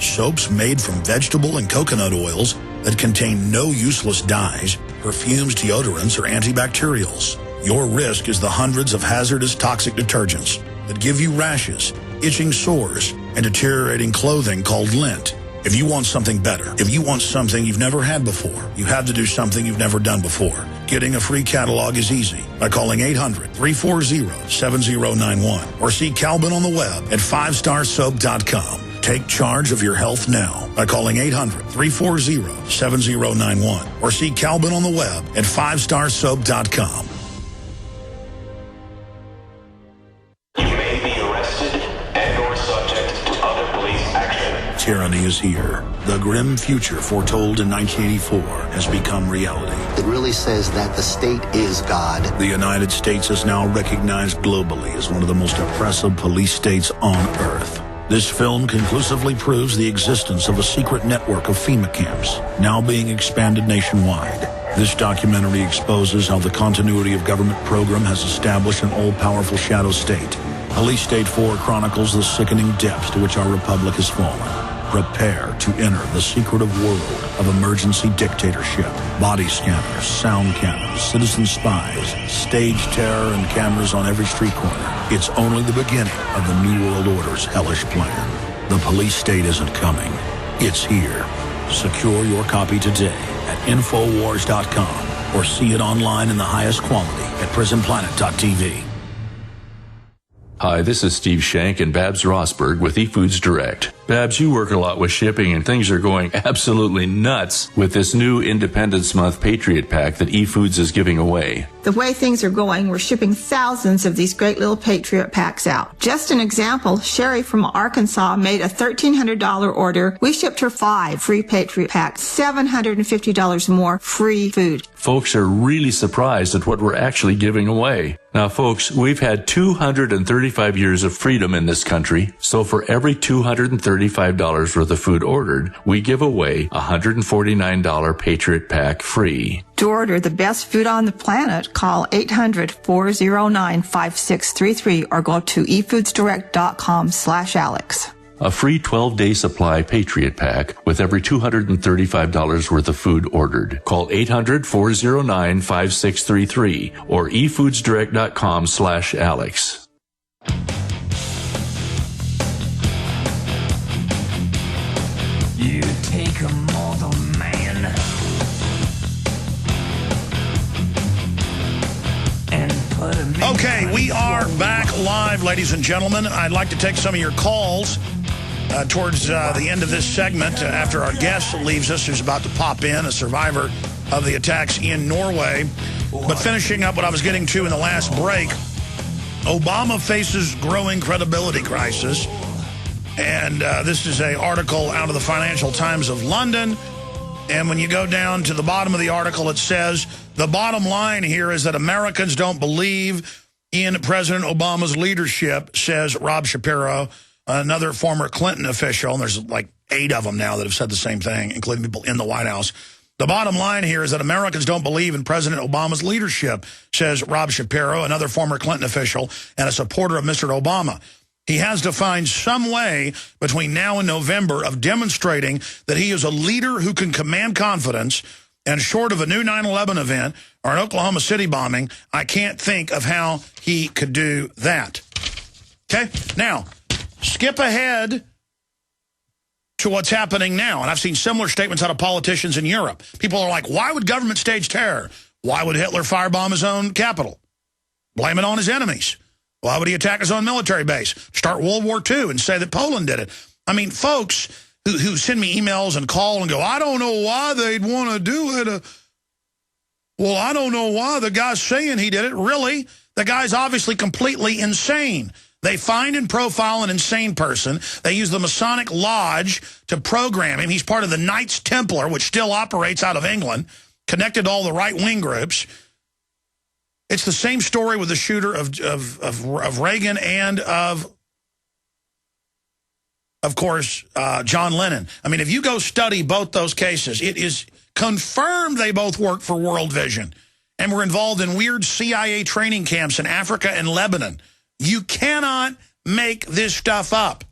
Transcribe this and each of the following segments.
soaps made from vegetable and coconut oils that contain no useless dyes, perfumes, deodorants, or antibacterials. Your risk is the hundreds of hazardous toxic detergents that give you rashes, itching sores, and deteriorating clothing called lint. If you want something better, if you want something you've never had before, you have to do something you've never done before. Getting a free catalog is easy by calling 800-340-7091 or see Calvin on the web at 5starsoap.com. Take charge of your health now by calling 800-340-7091 or see Calvin on the web at 5starsoap.com. Tyranny is here. The grim future foretold in 1984 has become reality. It really says that the state is God. The United States is now recognized globally as one of the most oppressive police states on Earth. This film conclusively proves the existence of a secret network of FEMA camps, now being expanded nationwide. This documentary exposes how the continuity of government program has established an all-powerful shadow state. Police State 4 chronicles the sickening depths to which our republic has fallen. Prepare to enter the secretive world of emergency dictatorship, body scanners, sound cannons, citizen spies, stage terror, and cameras on every street corner. It's only the beginning of the New World Order's hellish plan. The police state isn't coming. It's here. Secure your copy today at Infowars.com or see it online in the highest quality at PrisonPlanet.tv. Hi, this is Steve Shank and Babs Rosberg with eFoods Direct. Babs, you work a lot with shipping and things are going absolutely nuts with this new Independence Month Patriot Pack that eFoods is giving away. The way things are going, we're shipping thousands of these great little Patriot Packs out. Just an example, Sherry from Arkansas made a $1,300 order. We shipped her 5 free Patriot Packs, $750 more free food. Folks are really surprised at what we're actually giving away. Now, folks, we've had 235 years of freedom in this country, so for every $235 worth of food ordered, we give away a $149 Patriot Pack free. To order the best food on the planet, call 800-409-5633 or go to efoodsdirect.com/Alex. A free 12-day supply Patriot Pack with every $235 worth of food ordered. Call 800-409-5633 or efoodsdirect.com/Alex. You take a mortal man and put him in. Okay, we are back live, ladies and gentlemen. I'd like to take some of your calls towards the end of this segment after our guest leaves us, who's about to pop in, a survivor of the attacks in Norway. But finishing up what I was getting to in the last break, Obama faces growing credibility crisis. And this is an article out of the Financial Times of London. And when you go down to the bottom of the article, it says, the bottom line here is that Americans don't believe in President Obama's leadership, says Rob Shapiro, another former Clinton official. And there's like 8 of them now that have said the same thing, including people in the White House. The bottom line here is that Americans don't believe in President Obama's leadership, says Rob Shapiro, another former Clinton official and a supporter of Mr. Obama. He has to find some way between now and November of demonstrating that he is a leader who can command confidence, and short of a new 9/11 event or an Oklahoma City bombing, I can't think of how he could do that. Okay? Now, skip ahead to what's happening now. And I've seen similar statements out of politicians in Europe. People are like, why would government stage terror? Why would Hitler firebomb his own capital? Blame it on his enemies. Why would he attack his own military base? Start World War II and say that Poland did it. I mean, folks who send me emails and call and go, I don't know why they'd want to do it. Well, I don't know why the guy's saying he did it. Really? The guy's obviously completely insane. They find and profile an insane person. They use the Masonic Lodge to program him. He's part of the Knights Templar, which still operates out of England, connected to all the right-wing groups. It's the same story with the shooter of Reagan and of course, John Lennon. I mean, if you go study both those cases, it is confirmed they both work for World Vision and were involved in weird CIA training camps in Africa and Lebanon. You cannot make this stuff up.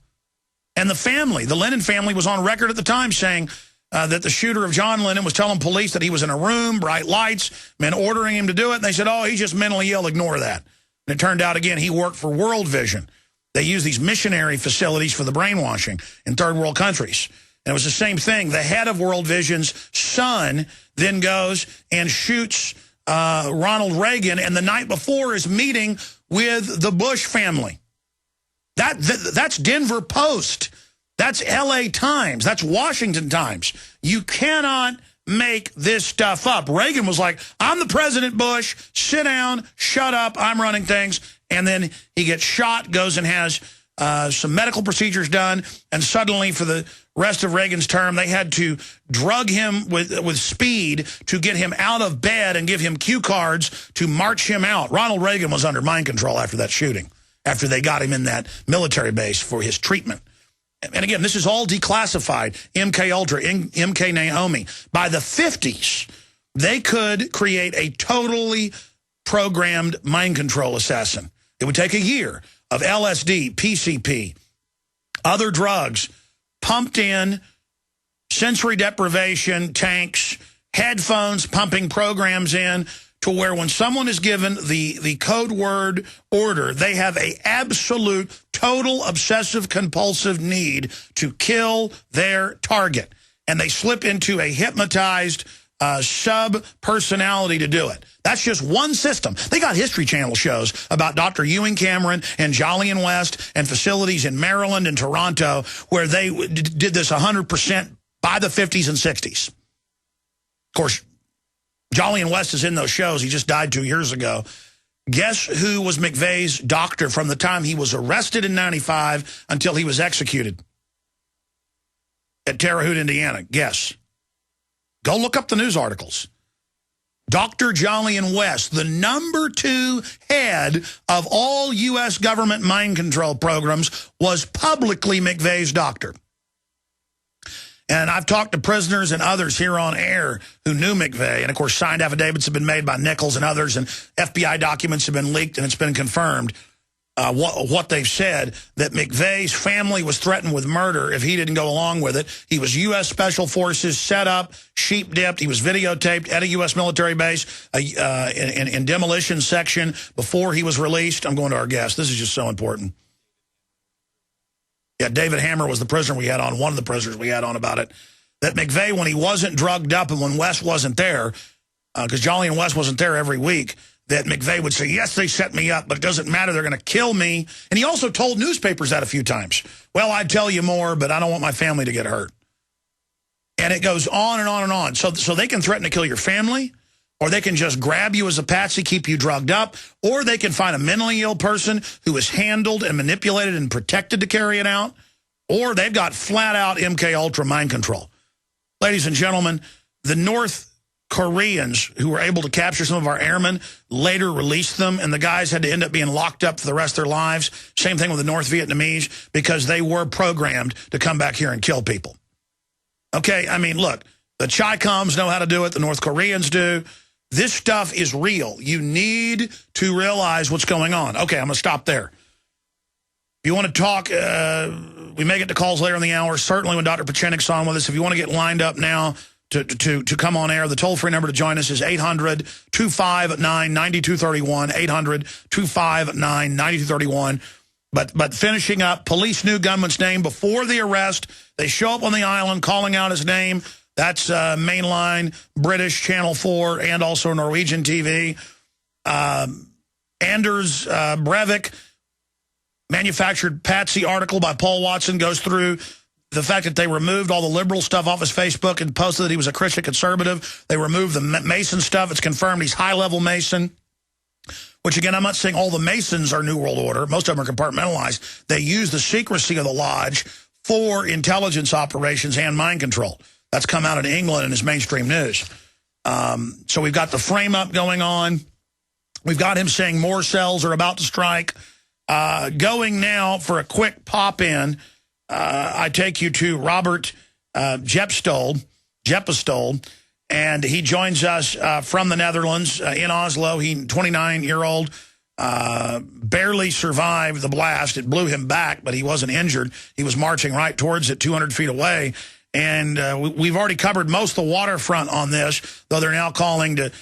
And the family, the Lennon family, was on record at the time saying that the shooter of John Lennon was telling police that he was in a room, bright lights, men ordering him to do it. And they said, oh, he's just mentally ill, ignore that. And it turned out, again, he worked for World Vision. They use these missionary facilities for the brainwashing in third world countries. And it was the same thing. The head of World Vision's son then goes and shoots Ronald Reagan, and the night before is meeting with the Bush family. That's Denver Post. That's LA Times. That's Washington Times. You cannot make this stuff up. Reagan was like, I'm the President Bush. Sit down, shut up, I'm running things. And then he gets shot, goes and has some medical procedures done, and suddenly for the rest of Reagan's term, they had to drug him with speed to get him out of bed and give him cue cards to march him out. Ronald Reagan was under mind control after that shooting, after they got him in that military base for his treatment. And again, this is all declassified, MK Ultra, MK Naomi. By the 50s, they could create a totally programmed mind control assassin. It would take a year of LSD, PCP, other drugs, pumped in, sensory deprivation, tanks, headphones, pumping programs in, to where when someone is given the code word order, they have an absolute, total, obsessive-compulsive need to kill their target. And they slip into a hypnotized sub-personality to do it. That's just one system. They got History Channel shows about Dr. Ewing Cameron and Jolly and West and facilities in Maryland and Toronto where they did this 100% by the 50s and 60s. Of course, Jolly and West is in those shows. He just died 2 years ago. Guess who was McVeigh's doctor from the time he was arrested in 95 until he was executed at Terre Haute, Indiana? Guess. Go look up the news articles. Dr. Jolly and West, the #2 head of all U.S. government mind control programs, was publicly McVeigh's doctor. And I've talked to prisoners and others here on air who knew McVeigh. And, of course, signed affidavits have been made by Nichols and others, and FBI documents have been leaked, and it's been confirmed what they've said, that McVeigh's family was threatened with murder if he didn't go along with it. He was U.S. Special Forces, set up, sheep-dipped. He was videotaped at a U.S. military base in demolition section before he was released. I'm going to our guest. This is just so important. Yeah, David Hammer was the prisoner we had on, one of the prisoners we had on about it, that McVeigh, when he wasn't drugged up and when West wasn't there, because Jolly and West wasn't there every week, that McVeigh would say, yes, they set me up, but it doesn't matter, they're going to kill me. And he also told newspapers that a few times. Well, I'd tell you more, but I don't want my family to get hurt. And it goes on and on and on. So they can threaten to kill your family, or they can just grab you as a patsy, keep you drugged up, or they can find a mentally ill person who is handled and manipulated and protected to carry it out, or they've got flat-out MK Ultra mind control. Ladies and gentlemen, the North Koreans who were able to capture some of our airmen later released them, and the guys had to end up being locked up for the rest of their lives. Same thing with the North Vietnamese, because they were programmed to come back here and kill people. Okay, I mean, look, the Chi-Coms know how to do it. The North Koreans do. This stuff is real. You need to realize what's going on. Okay, I'm going to stop there. If you want to talk, we may get to calls later in the hour, certainly when Dr. Pieczenik's on with us. If you want to get lined up now to come on air, the toll-free number to join us is 800-259-9231, 800-259-9231. But finishing up, police knew gunman's name before the arrest. They show up on the island calling out his name. That's mainline British Channel 4 and also Norwegian TV. Anders Breivik, manufactured Patsy article by Paul Watson, goes through the fact that they removed all the liberal stuff off his Facebook and posted that he was a Christian conservative. They removed the Mason stuff. It's confirmed he's high-level Mason, which, again, I'm not saying all the Masons are New World Order. Most of them are compartmentalized. They use the secrecy of the lodge for intelligence operations and mind control. That's come out in England and is mainstream news. So we've got the frame-up going on. We've got him saying more cells are about to strike. Going now for a quick pop-in, I take you to Robert Jeppostol, and he joins us from the Netherlands in Oslo. He's a 29-year-old barely survived the blast. It blew him back, but he wasn't injured. He was marching right towards it 200 feet away. And we've already covered most of the waterfront on this, though they're now calling to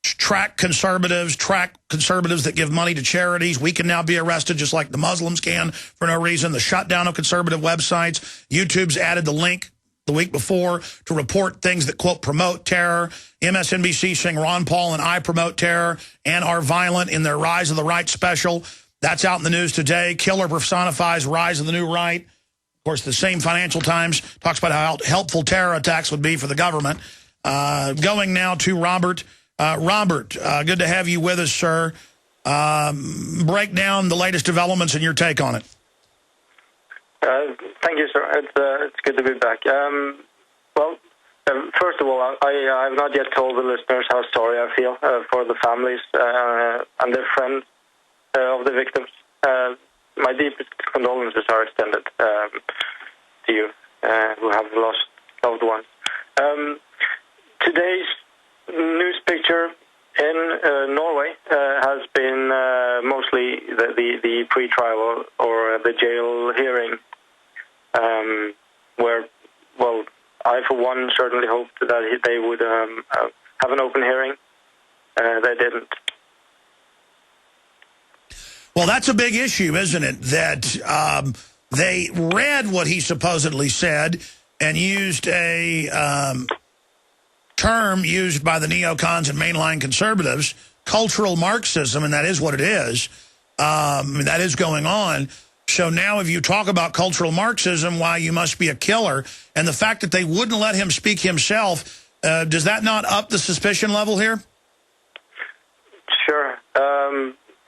track conservatives that give money to charities. We can now be arrested just like the Muslims can for no reason. The shutdown of conservative websites. YouTube's added the link the week before to report things that, quote, promote terror. MSNBC saying Ron Paul and I promote terror and are violent in their Rise of the Right special. That's out in the news today. Killer personifies Rise of the New Right. Of course, the same Financial Times talks about how helpful terror attacks would be for the government. Going now to Robert. Robert, good to have you with us, sir. Break down the latest developments and your take on it. Thank you, sir. It's good to be back. First of all, I have not yet told the listeners how sorry I feel for the families and their friends of the victims. My deepest condolences are extended to you who have lost loved ones. Today's news picture in Norway has been mostly the pre-trial or the jail hearing, where, well, I for one certainly hoped that they would have an open hearing. They didn't. Well, that's a big issue, isn't it? That they read what he supposedly said and used a term used by the neocons and mainline conservatives, cultural Marxism, and that is what it is. That is going on. So now if you talk about cultural Marxism, why you must be a killer, and the fact that they wouldn't let him speak himself, does that not up the suspicion level here? Sure.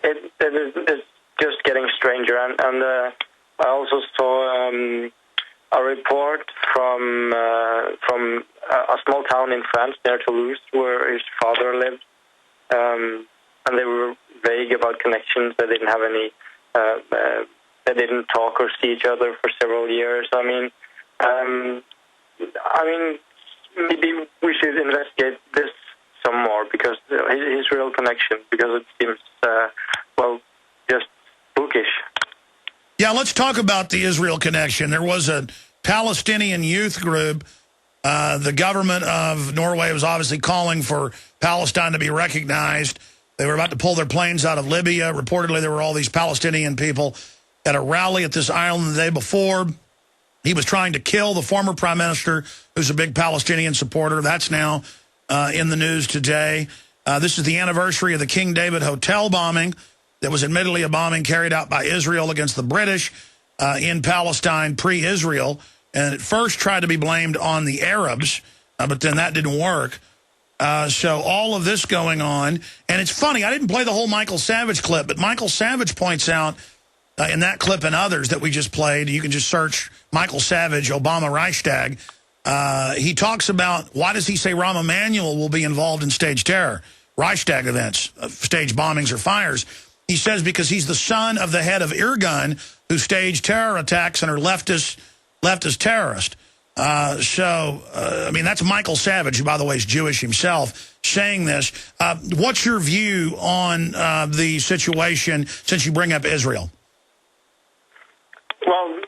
It's just getting stranger. And I also saw a report from a small town in France near Toulouse where his father lived. And they were vague about connections. They didn't have any... they didn't talk or see each other for several years. I mean, maybe we should investigate this some more, because his real connection, because it seems, just bookish. Yeah, let's talk about the Israel connection. There was a Palestinian youth group. The government of Norway was obviously calling for Palestine to be recognized. They were about to pull their planes out of Libya. Reportedly, there were all these Palestinian people at a rally at this island the day before. He was trying to kill the former prime minister, who's a big Palestinian supporter. That's now in the news today. This is the anniversary of the King David Hotel bombing that was admittedly a bombing carried out by Israel against the British in Palestine pre-Israel. And at first tried to be blamed on the Arabs, but then that didn't work. So all of this going on. And it's funny, I didn't play the whole Michael Savage clip, but Michael Savage points out in that clip and others that we just played, you can just search Michael Savage, Obama Reichstag. He talks about, why does he say Rahm Emanuel will be involved in staged terror, Reichstag events, staged bombings or fires? He says because he's the son of the head of Irgun, who staged terror attacks and are leftist terrorist. I mean, that's Michael Savage, who, by the way, is Jewish himself, saying this. What's your view on the situation since you bring up Israel? Well,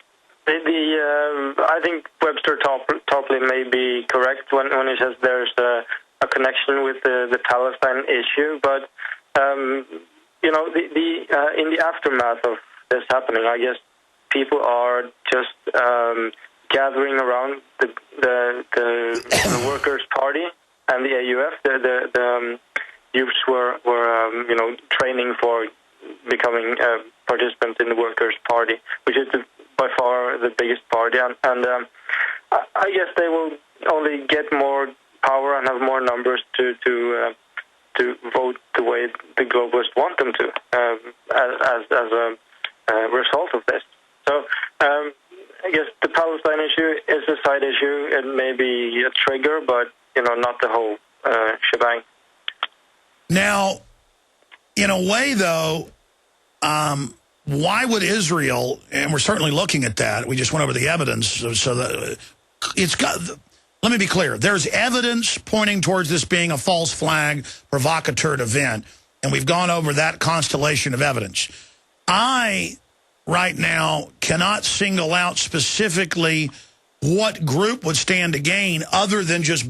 I think Webster Tarpley may be correct when he says there's a connection with the Palestine issue, but in the aftermath of this happening, I guess people are just gathering around the Workers' Party and the AUF. The youths were training for becoming participants in the Workers' Party, which is by far the biggest party, and I guess they will only get more power and have more numbers to vote the way the globalists want them to, as a result of this. So I guess the Palestine issue is a side issue. It may be a trigger, but not the whole shebang. Now, in a way, though, why would Israel, and we're certainly looking at that, we just went over the evidence, so that it's got, let me be clear, there's evidence pointing towards this being a false flag, provocateur event. And we've gone over that constellation of evidence. I, right now, cannot single out specifically what group would stand to gain other than just